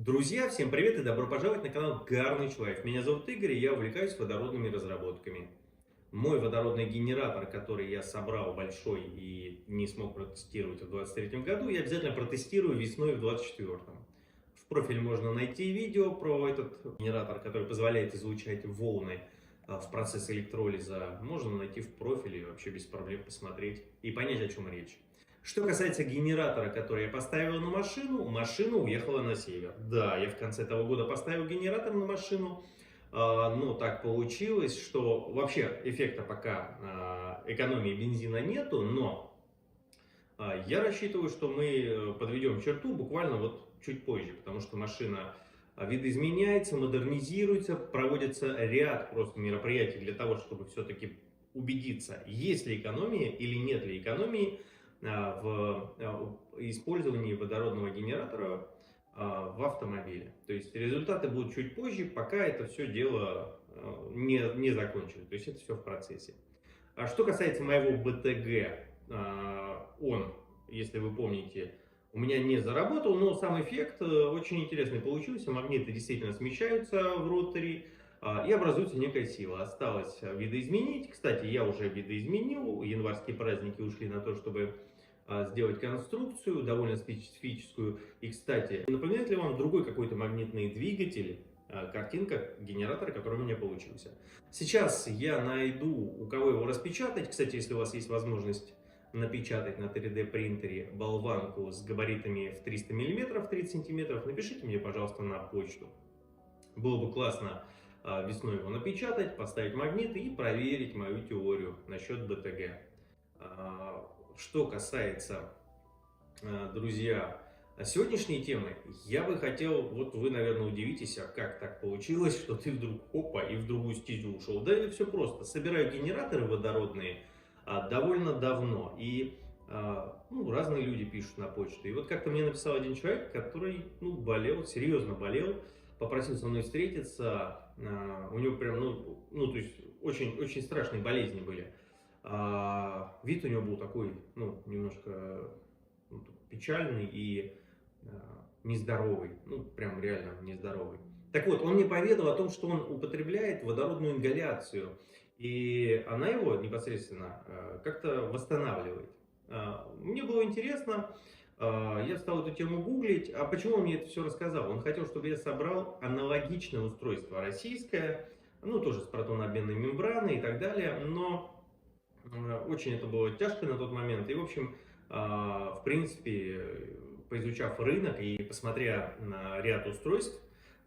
Друзья, всем привет и добро пожаловать на канал Гарныч Лайф. Меня зовут Игорь, и я увлекаюсь водородными разработками. Мой водородный генератор, который я собрал большой и не смог протестировать в 2023 году, я обязательно протестирую весной в 2024. В профиле можно найти видео про этот генератор, который позволяет излучать волны в процесс электролиза. Можно найти в профиле и вообще без проблем посмотреть и понять, о чем речь. Что касается генератора, который я поставил на машину, машина уехала на север. Да, я в конце того года поставил генератор на машину, но так получилось, что вообще эффекта пока экономии бензина нету, но я рассчитываю, что мы подведем черту буквально вот чуть позже, потому что машина видоизменяется, модернизируется, проводится ряд просто мероприятий для того, чтобы все-таки убедиться, есть ли экономия или нет ли экономии в использовании водородного генератора в автомобиле. То есть результаты будут чуть позже, пока это все дело не закончено. То есть это все в процессе. А что касается моего БТГ, он, если вы помните, у меня не заработал, но сам эффект очень интересный получился. Магниты действительно смещаются в роторе и образуется некая сила. Осталось видоизменить. Кстати, я уже видоизменил. Январские праздники ушли на то, чтобы сделать конструкцию довольно специфическую. И, кстати, напоминает ли вам другой какой-то магнитный двигатель, картинка генератора, который у меня получился? Сейчас я найду, у кого его распечатать. Кстати, если у вас есть возможность напечатать на 3D принтере болванку с габаритами в 300 мм, 30 см, напишите мне, пожалуйста, на почту. Было бы классно весной его напечатать, поставить магниты и проверить мою теорию насчет БТГ. Что касается, друзья, сегодняшней темы, я бы хотел, вот вы, наверное, удивитесь, а как так получилось, что ты вдруг, опа, и в другую стезю ушел. Да это все просто. Собираю генераторы водородные довольно давно, и разные люди пишут на почту. И вот как-то мне написал один человек, который болел, серьезно болел, попросил со мной встретиться. У него прям, то есть очень, очень страшные болезни были. Вид у него был такой, немножко печальный и нездоровый, прям реально нездоровый. Так вот, он мне поведал о том, что он употребляет водородную ингаляцию, и она его непосредственно как-то восстанавливает. Мне было интересно, я стал эту тему гуглить. А почему он мне это все рассказал? Он хотел, чтобы я собрал аналогичное устройство российское, тоже с протонообменной мембраной и так далее, но очень это было тяжко на тот момент. И, в общем, в принципе, поизучав рынок и посмотря на ряд устройств,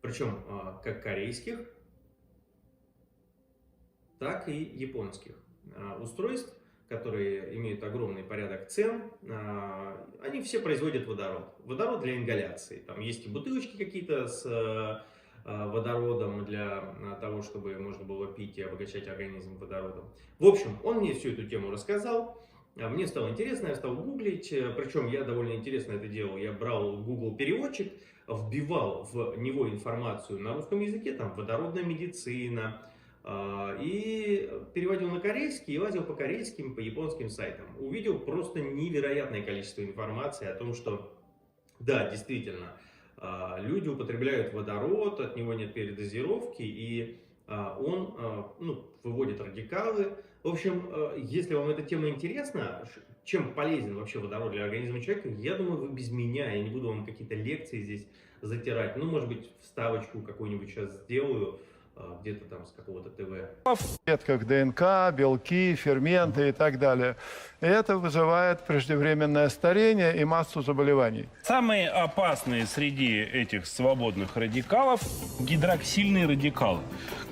причем как корейских, так и японских устройств, которые имеют огромный порядок цен, они все производят водород. Водород для ингаляции. Там есть и бутылочки какие-то с водородом для того, чтобы можно было пить и обогащать организм водородом. В общем, он мне всю эту тему рассказал. Мне стало интересно, я стал гуглить. Причем я довольно интересно это делал. Я брал Google переводчик, вбивал в него информацию на русском языке, там водородная медицина, и переводил на корейский, и лазил по корейским, по японским сайтам. Увидел просто невероятное количество информации о том, что да, действительно, люди употребляют водород, от него нет передозировки, и он выводит радикалы. В общем, если вам эта тема интересна, чем полезен вообще водород для организма человека, я думаю, вы без меня, я не буду вам какие-то лекции здесь затирать. Может быть, вставочку какую-нибудь сейчас сделаю, где-то там с какого-то ТВ. В клетках ДНК, белки, ферменты и так далее. И это вызывает преждевременное старение и массу заболеваний. Самые опасные среди этих свободных радикалов – гидроксильные радикалы,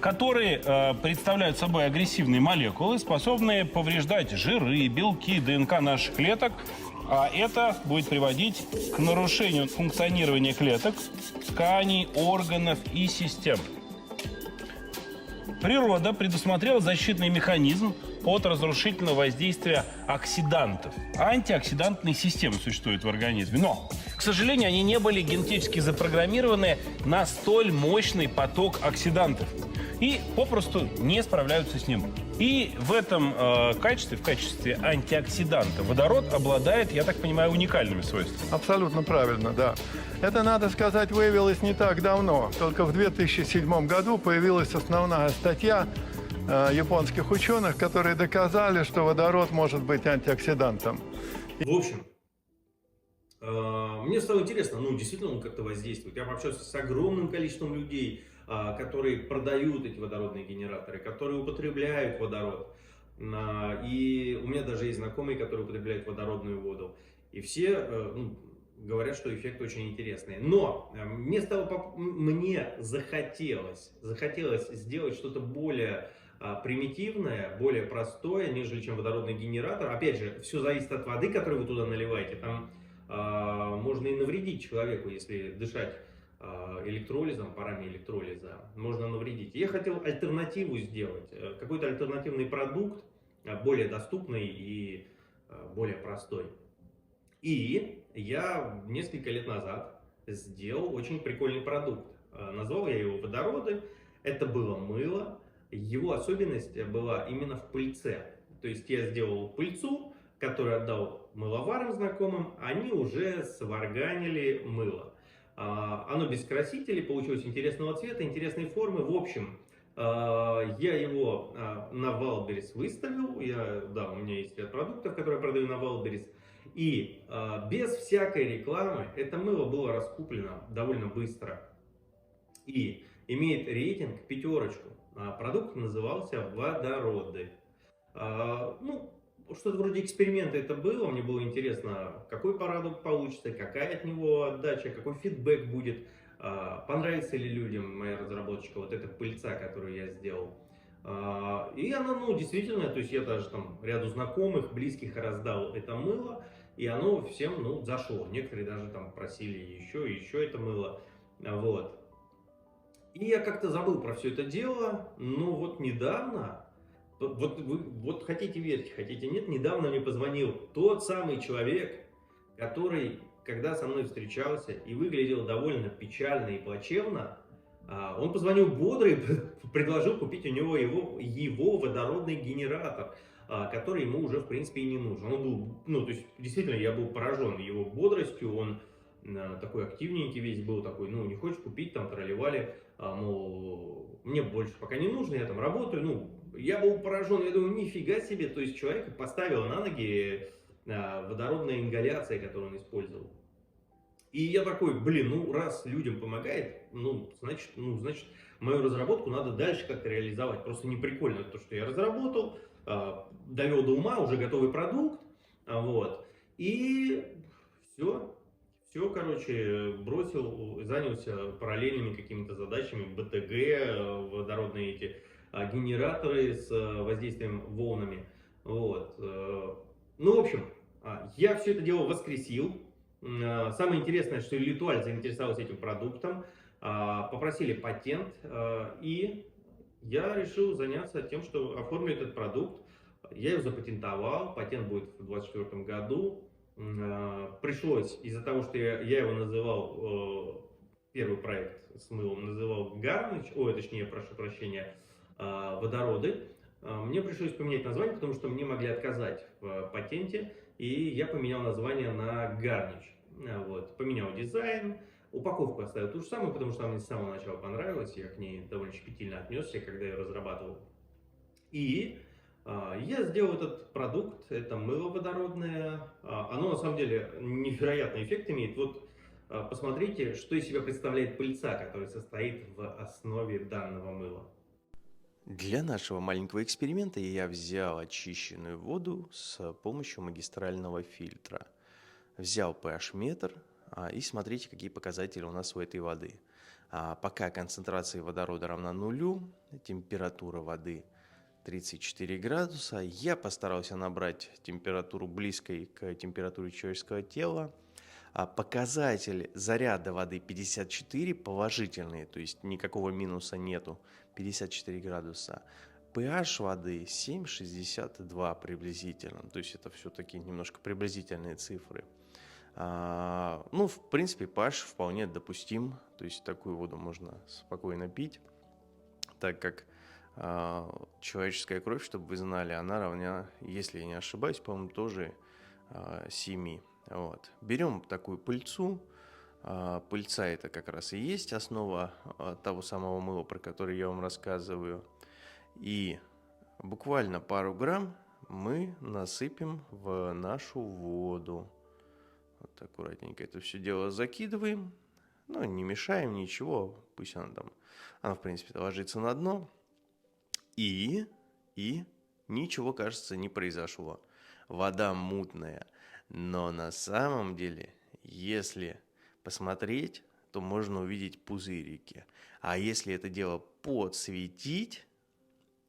которые представляют собой агрессивные молекулы, способные повреждать жиры, белки, ДНК наших клеток. А это будет приводить к нарушению функционирования клеток, тканей, органов и систем. Природа предусмотрела защитный механизм от разрушительного воздействия оксидантов. Антиоксидантные системы существуют в организме. Но, к сожалению, они не были генетически запрограммированы на столь мощный поток оксидантов. и попросту не справляются с ним. И в этом качестве, в качестве антиоксиданта, водород обладает, я так понимаю, уникальными свойствами. Абсолютно правильно, да. Это, надо сказать, выявилось не так давно. Только в 2007 году появилась основная статья японских ученых, которые доказали, что водород может быть антиоксидантом. В общем, мне стало интересно, ну, действительно он как-то воздействует. Я пообщался с огромным количеством людей, которые продают эти водородные генераторы, которые употребляют водород. И у меня даже есть знакомые, которые употребляют водородную воду. И все говорят, что эффект очень интересный. Но мне захотелось сделать что-то более примитивное, более простое, нежели чем водородный генератор. Опять же, все зависит от воды, которую вы туда наливаете. Там можно и навредить человеку, если дышать электролизом, парами электролиза, можно навредить. Я хотел альтернативу сделать, какой-то альтернативный продукт, более доступный и более простой. И я несколько лет назад сделал очень прикольный продукт. Назвал я его водороды. Это было мыло. Его особенность была именно в пыльце. То есть я сделал пыльцу, которую отдал мыловарам знакомым, они уже сварганили мыло. Оно без красителей, получилось интересного цвета, интересной формы. В общем, я его на Wildberries выставил. У меня есть ряд продуктов, которые я продаю на Wildberries. И без всякой рекламы это мыло было раскуплено довольно быстро. И имеет рейтинг 5. Продукт назывался «Водороды». Что-то вроде эксперимента это было. Мне было интересно, какой продукт получится, какая от него отдача, какой фидбэк будет. Понравится ли людям моя разработчика, вот эта пыльца, которую я сделал. И она, действительно, то есть я даже там ряду знакомых, близких раздал это мыло, и оно всем, зашло. Некоторые даже там просили еще это мыло. Вот. И я как-то забыл про все это дело, но вот недавно, вот хотите верьте, хотите нет, недавно мне позвонил тот самый человек, который, когда со мной встречался и выглядел довольно печально и плачевно, он позвонил бодро и предложил купить у него его водородный генератор, который ему уже, в принципе, и не нужен. Он был, то есть, действительно, я был поражен его бодростью, он такой активненький весь был, такой, не хочешь купить, там, тролливали, мол, мне больше пока не нужно, я там работаю, я был поражен, я думаю, нифига себе, то есть, человека поставил на ноги водородная ингаляция, которую он использовал. И я такой, раз людям помогает, значит, мою разработку надо дальше как-то реализовать. Просто не прикольно то, что я разработал, довел до ума, уже готовый продукт, вот. И все, бросил, занялся параллельными какими-то задачами, БТГ, водородные эти генераторы с воздействием волнами, вот. В общем, я все это дело воскресил. Самое интересное, что Литуаль заинтересовался этим продуктом, попросили патент, и я решил заняться тем, что оформлю этот продукт. Я его запатентовал, патент будет в 2024 году. Пришлось, из-за того, что я его называл, первый проект с мылом называл водороды, мне пришлось поменять название, потому что мне могли отказать в патенте, и я поменял название на Гарнич. Вот. Поменял дизайн, упаковку оставил ту же самую, потому что она мне с самого начала понравилась, я к ней довольно щепетильно отнесся, когда ее разрабатывал. И я сделал этот продукт, это мыло водородное, оно на самом деле невероятный эффект имеет. Вот посмотрите, что из себя представляет пыльца, которая состоит в основе данного мыла. Для нашего маленького эксперимента я взял очищенную воду с помощью магистрального фильтра. Взял pH-метр и смотрите, какие показатели у нас у этой воды. Пока концентрация водорода равна нулю, температура воды 34 градуса, я постарался набрать температуру близкой к температуре человеческого тела. Показатель заряда воды 54, положительный, то есть никакого минуса нету, 54 градуса. pH воды 7,62 приблизительно, то есть это все-таки немножко приблизительные цифры. В принципе, pH вполне допустим, то есть такую воду можно спокойно пить. так как человеческая кровь, чтобы вы знали, она равна, если я не ошибаюсь, по-моему, тоже 7. Вот. Берем такую пыльцу. Пыльца — это как раз и есть основа того самого мыла, про который я вам рассказываю. И буквально пару грамм мы насыпем в нашу воду. Вот аккуратненько это все дело закидываем. Ну, не мешаем, ничего. Пусть она в принципе, ложится на дно. И ничего, кажется, не произошло. Вода мутная. Но на самом деле, если посмотреть, то можно увидеть пузырики. А если это дело подсветить,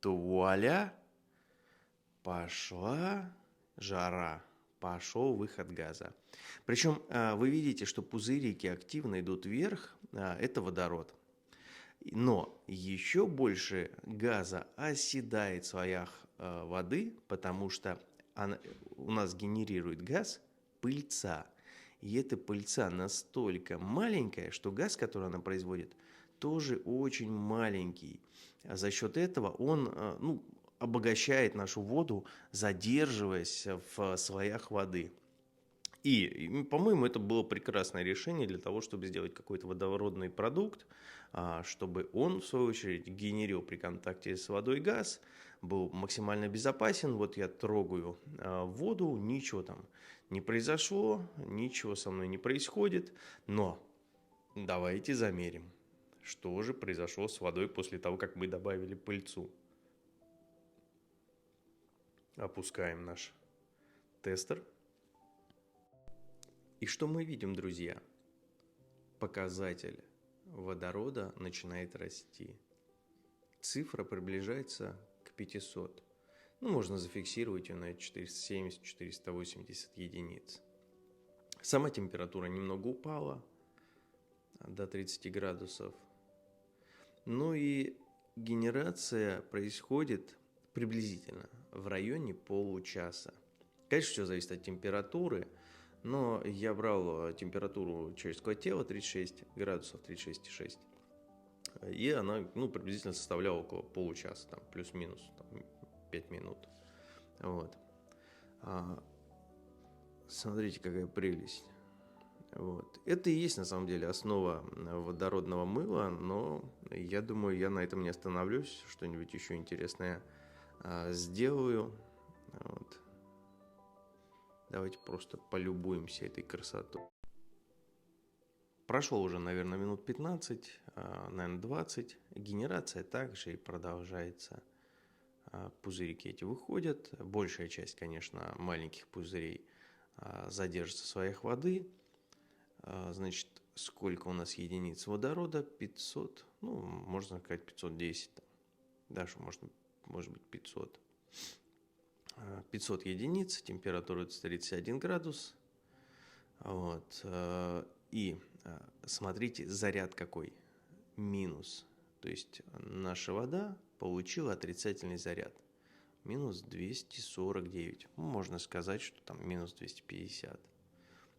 то вуаля, пошла жара, пошел выход газа. Причем вы видите, что пузырики активно идут вверх, это водород. Но еще больше газа оседает в слоях воды, потому что у нас генерирует газ пыльца. И эта пыльца настолько маленькая, что газ, который она производит, тоже очень маленький. А за счет этого он обогащает нашу воду, задерживаясь в слоях воды. И, по-моему, это было прекрасное решение для того, чтобы сделать какой-то водородный продукт, чтобы он, в свою очередь, генерил при контакте с водой газ, был максимально безопасен. Вот я трогаю воду, ничего там не произошло, ничего со мной не происходит. Но давайте замерим, что же произошло с водой после того, как мы добавили пыльцу. Опускаем наш тестер. И что мы видим, друзья? Показатель водорода начинает расти. Цифра приближается к 500. Можно зафиксировать ее на 470-480 единиц. Сама температура немного упала до 30 градусов. Ну и генерация происходит приблизительно в районе получаса. Конечно, все зависит от температуры. Но я брал температуру человеческого тела 36 градусов, 36,6. И она приблизительно составляла около получаса, плюс-минус 5 минут. Вот. Смотрите, какая прелесть. Вот. Это и есть на самом деле основа водородного мыла, но я думаю, я на этом не остановлюсь. Что-нибудь еще интересное сделаю. Вот. Давайте просто полюбуемся этой красотой. Прошло уже, наверное, минут 15, наверное, 20. Генерация также и продолжается. Пузырики эти выходят. Большая часть, конечно, маленьких пузырей задержится в слоях воды. Значит, сколько у нас единиц водорода? 500, можно сказать 510. Даже может быть 500. 500 единиц, температура 31 градус. Вот. И смотрите, заряд какой. Минус. То есть наша вода получила отрицательный заряд. Минус 249. Можно сказать, что там минус 250.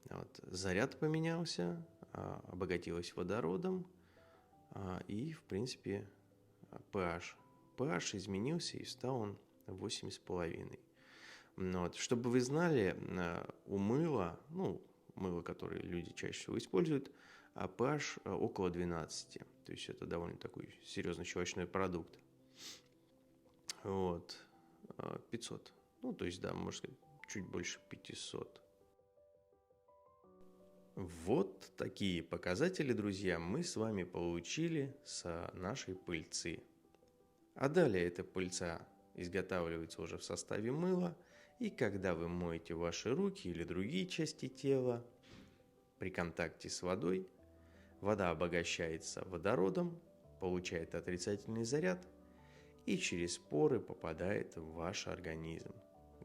Вот. Заряд поменялся, обогатилась водородом. И, в принципе, pH. pH изменился и стал он 8,5. Вот. Чтобы вы знали, у мыла, мыло, которое люди чаще всего используют, pH около 12. То есть это довольно такой серьезный щелочной продукт. Вот. 500. То есть, да, можно сказать, чуть больше 500. Вот такие показатели, друзья, мы с вами получили с нашей пыльцы. А далее эта пыльца изготавливается уже в составе мыла, и когда вы моете ваши руки или другие части тела, при контакте с водой, вода обогащается водородом, получает отрицательный заряд и через поры попадает в ваш организм,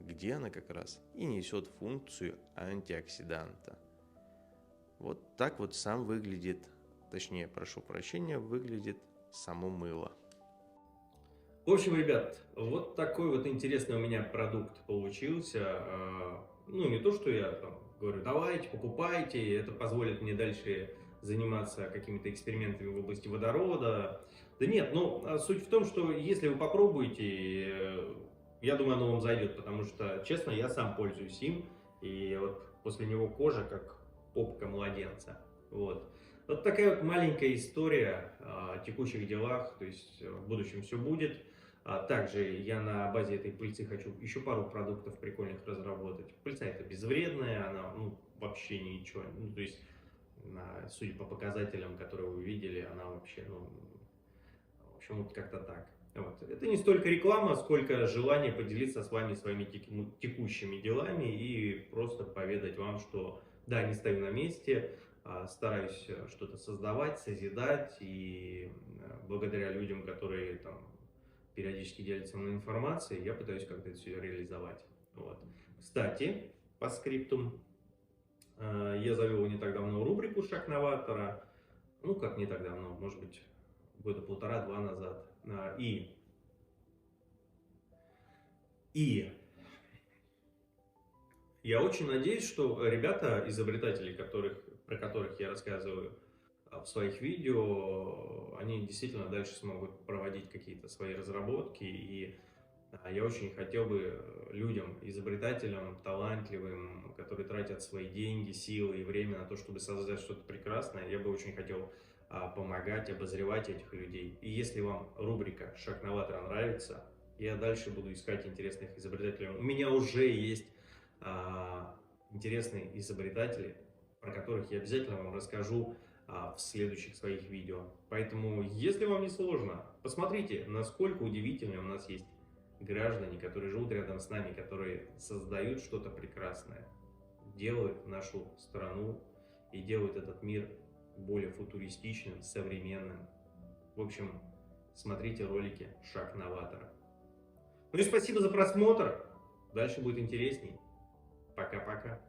где она как раз и несет функцию антиоксиданта. Вот так вот сам выглядит, точнее, прошу прощения, выглядит само мыло. В общем, ребят, вот такой вот интересный у меня продукт получился. Не то, что я говорю, давайте, покупайте, это позволит мне дальше заниматься какими-то экспериментами в области водорода. Да нет, ну, суть в том, что если вы попробуете, я думаю, оно вам зайдет, потому что, честно, я сам пользуюсь им, и вот после него кожа как попка младенца. Вот. Вот такая вот маленькая история о текущих делах, то есть в будущем все будет. Также я на базе этой пыльцы хочу еще пару продуктов прикольных разработать. Пыльца это безвредная, она вообще ничего, то есть судя по показателям, которые вы видели, она вообще, в общем, вот как-то так. Вот. Это не столько реклама, сколько желание поделиться с вами своими текущими делами и просто поведать вам, что да, не стою на месте, стараюсь что-то создавать, созидать, и благодаря людям, которые там периодически делятся со мной информацией, я пытаюсь как-то это все реализовать. Вот. Кстати, по скриптум, я завел не так давно рубрику «Шаг новатора», ну как не так давно, может быть, года полтора-два назад. И я очень надеюсь, что ребята, изобретатели, про которых я рассказываю в своих видео, они действительно дальше смогут проводить какие-то свои разработки. И я очень хотел бы людям, изобретателям, талантливым, которые тратят свои деньги, силы и время на то, чтобы создать что-то прекрасное, я бы очень хотел помогать, обозревать этих людей. И если вам рубрика «Шаг новатора» нравится, я дальше буду искать интересных изобретателей. У меня уже есть интересные изобретатели, про которых я обязательно вам расскажу в следующих своих видео. Поэтому, если вам не сложно, посмотрите, насколько удивительно у нас есть граждане, которые живут рядом с нами, которые создают что-то прекрасное, делают нашу страну и делают этот мир более футуристичным, современным. В общем, смотрите ролики «Шаг новатора». Ну и спасибо за просмотр. Дальше будет интересней. Пока-пока.